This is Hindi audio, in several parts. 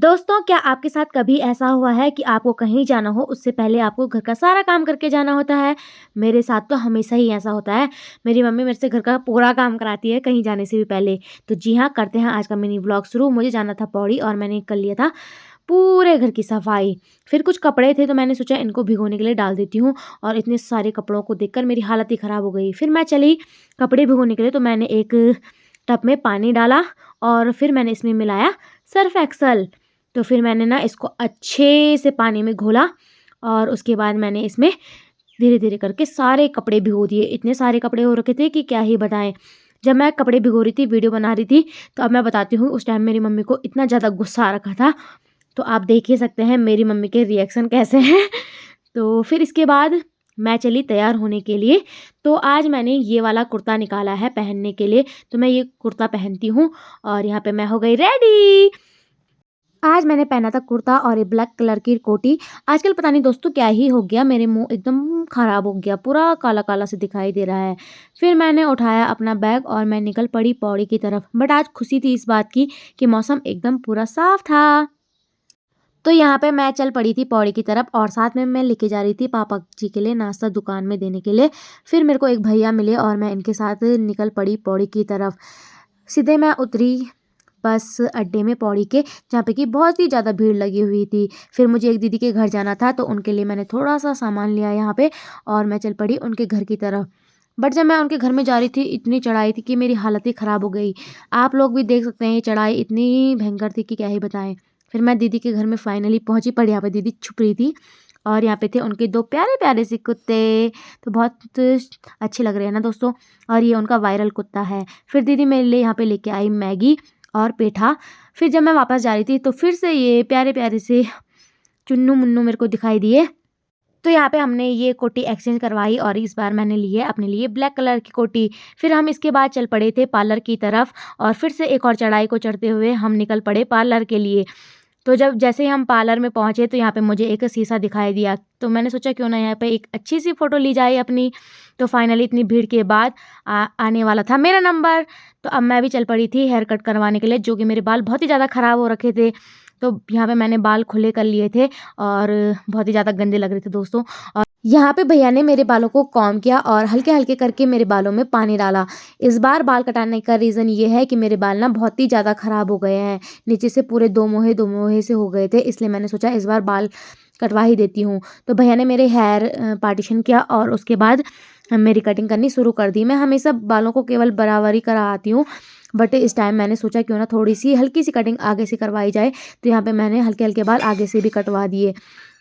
दोस्तों, क्या आपके साथ कभी ऐसा हुआ है कि आपको कहीं जाना हो, उससे पहले आपको घर का सारा काम करके जाना होता है? मेरे साथ तो हमेशा ही ऐसा होता है। मेरी मम्मी मेरे से घर का पूरा काम कराती है कहीं जाने से भी पहले। तो जी हाँ, करते हैं आज का मिनी व्लॉग शुरू। मुझे जाना था पौड़ी और मैंने कर लिया था पूरे घर की सफाई। फिर कुछ कपड़े थे तो मैंने सोचा इनको भिगोने के लिए डाल देती हूँ और इतने सारे कपड़ों को देखकर मेरी हालत ही ख़राब हो गई। फिर मैं चली कपड़े भिगोने के लिए तो मैंने एक टब में पानी डाला और फिर मैंने इसमें मिलाया सर्फ़ एक्सेल। तो फिर मैंने ना इसको अच्छे से पानी में घोला और उसके बाद मैंने इसमें धीरे-धीरे करके सारे कपड़े भिगो दिए। इतने सारे कपड़े हो रखे थे कि क्या ही बताएँ। जब मैं कपड़े भिगो रही थी, वीडियो बना रही थी, तो अब मैं बताती हूँ उस टाइम मेरी मम्मी को इतना ज़्यादा गुस्सा आ रखा था। तो आप देख ही सकते हैं मेरी मम्मी के रिएक्शन कैसे हैं। तो फिर इसके बाद मैं चली तैयार होने के लिए। तो आज मैंने ये वाला कुर्ता निकाला है पहनने के लिए। तो मैं ये कुर्ता पहनती हूँ और यहाँ पे मैं हो गई रेडी। आज मैंने पहना था कुर्ता और ये ब्लैक कलर की कोटी। आजकल पता नहीं दोस्तों क्या ही हो गया, मेरे मुँह एकदम ख़राब हो गया, पूरा काला-काला से दिखाई दे रहा है। फिर मैंने उठाया अपना बैग और मैं निकल पड़ी पौड़ी की तरफ। बट आज खुशी थी इस बात की कि मौसम एकदम पूरा साफ़ था। तो यहाँ पे मैं चल पड़ी थी पौड़ी की तरफ और साथ में मैं लेके जा रही थी पापा जी के लिए नाश्ता दुकान में देने के लिए। फिर मेरे को एक भैया मिले और मैं इनके साथ निकल पड़ी पौड़ी की तरफ। सीधे मैं उतरी बस अड्डे में पौड़ी के, जहाँ पे कि बहुत ही ज़्यादा भीड़ लगी हुई थी। फिर मुझे एक दीदी के घर जाना था तो उनके लिए मैंने थोड़ा-सा सामान लिया यहाँ पे और मैं चल पड़ी उनके घर की तरफ। बट जब मैं उनके घर में जा रही थी, इतनी चढ़ाई थी कि मेरी हालत ही ख़राब हो गई। आप लोग भी देख सकते हैं ये चढ़ाई इतनी भयंकर थी कि क्या ही बताएँ। फिर मैं दीदी के घर में फाइनली पहुँची, पर यहाँ पे दीदी छुप रही थी और यहाँ पे थे उनके 2 प्यारे-प्यारे से कुत्ते। तो बहुत अच्छे लग रहे हैं ना दोस्तों, और ये उनका वायरल कुत्ता है। फिर दीदी मेरे लिए यहाँ पे लेके आई मैगी और पेठा। फिर जब मैं वापस जा रही थी तो फिर से ये प्यारे-प्यारे से चुन्नू-मुन्नू मेरे को दिखाई दिए। तो यहाँ पे हमने ये कोटी एक्सचेंज करवाई और इस बार मैंने ली है अपने लिए ब्लैक कलर की कोटी। फिर हम इसके बाद चल पड़े थे पार्लर की तरफ और फिर से एक और चढ़ाई को चढ़ते हुए हम निकल पड़े पार्लर के लिए। तो जब जैसे ही हम पार्लर में पहुँचे तो यहाँ पे मुझे एक शीशा दिखाई दिया। तो मैंने सोचा क्यों ना यहाँ पे एक अच्छी-सी फ़ोटो ली जाए अपनी। तो फाइनली इतनी भीड़ के बाद आने वाला था मेरा नंबर। तो अब मैं भी चल पड़ी थी हेयर कट करवाने के लिए, जो कि मेरे बाल बहुत ही ज़्यादा ख़राब हो रखे थे। तो यहाँ पे मैंने बाल खुले कर लिए थे और बहुत ही ज़्यादा गंदे लग रहे थे दोस्तों। और यहाँ पे भैया ने मेरे बालों को कॉम्ब किया और हल्के-हल्के करके मेरे बालों में पानी डाला। इस बार बाल कटाने का रीज़न ये है कि मेरे बाल ना बहुत ही ज़्यादा ख़राब हो गए हैं। नीचे से पूरे 2 मोहे से हो गए थे, इसलिए मैंने सोचा इस बार बाल कटवा ही देती हूँ। तो भैया ने मेरे हेयर पार्टिशन किया और उसके बाद मेरी कटिंग करनी शुरू कर दी। मैं हमेशा बालों को केवल बराबर ही कराती हूँ, बट इस टाइम मैंने सोचा क्यों ना थोड़ी-सी हल्की-सी कटिंग आगे से करवाई जाए। तो यहाँ पे मैंने हल्के-हल्के बाल आगे से भी कटवा दिए।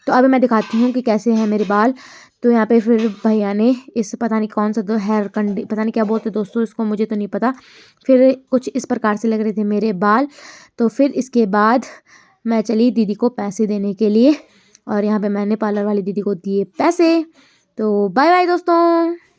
तो अभी मैं दिखाती हूँ कि कैसे हैं मेरे बाल। तो यहाँ पे फिर भैया ने इस पता नहीं कौन-सा तो हेयर पता नहीं क्या बोलते हैं दोस्तों इसको, मुझे तो नहीं पता। फिर कुछ इस प्रकार से लग रहे थे मेरे बाल। तो फिर इसके बाद मैं चली दीदी को पैसे देने के लिए और यहाँ पे मैंने पार्लर वाली दीदी को दिए पैसे। तो बाय-बाय दोस्तों।